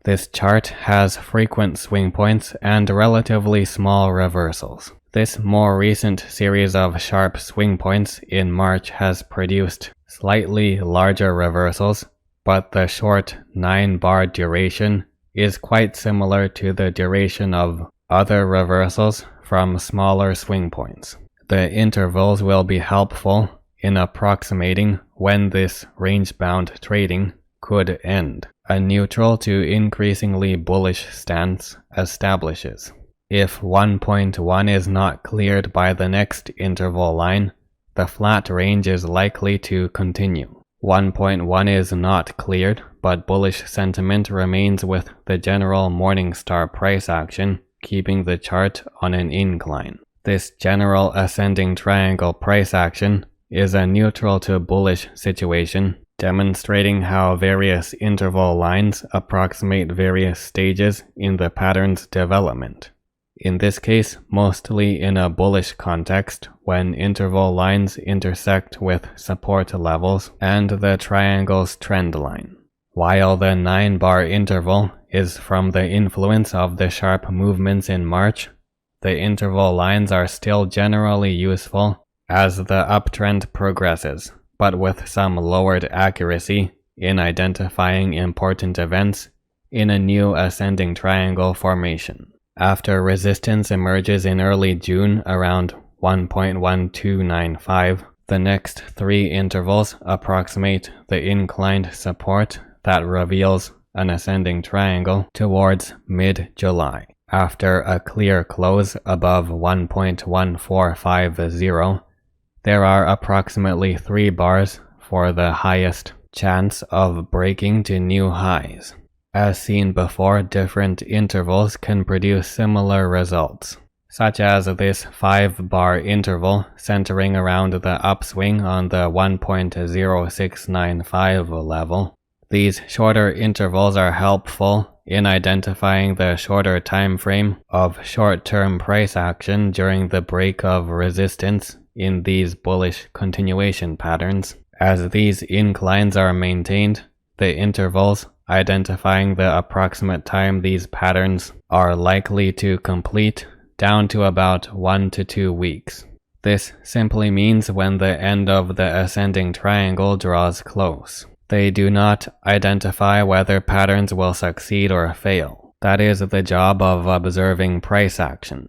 This chart has frequent swing points and relatively small reversals. This more recent series of sharp swing points in March has produced slightly larger reversals, but the short 9-bar duration is quite similar to the duration of other reversals from smaller swing points. The intervals will be helpful in approximating when this range-bound trading could end. A neutral to increasingly bullish stance establishes. If 1.1 is not cleared by the next interval line, the flat range is likely to continue. 1.1 is not cleared, but bullish sentiment remains with the general Morningstar price action, keeping the chart on an incline. This general ascending triangle price action is a neutral to bullish situation, demonstrating how various interval lines approximate various stages in the pattern's development. In this case, mostly in a bullish context when interval lines intersect with support levels and the triangle's trend line. While the 9-bar interval is from the influence of the sharp movements in March, the interval lines are still generally useful as the uptrend progresses, but with some lowered accuracy in identifying important events in a new ascending triangle formation. After resistance emerges in early June around 1.1295, the next 3 intervals approximate the inclined support that reveals an ascending triangle towards mid-July. After a clear close above 1.1450, there are approximately 3 bars for the highest chance of breaking to new highs. As seen before, different intervals can produce similar results, such as this 5-bar interval centering around the upswing on the 1.0695 level. These shorter intervals are helpful in identifying the shorter time frame of short-term price action during the break of resistance in these bullish continuation patterns. As these inclines are maintained, the intervals identifying the approximate time these patterns are likely to complete down to about 1 to 2 weeks. This simply means when the end of the ascending triangle draws close. They do not identify whether patterns will succeed or fail. That is the job of observing price action.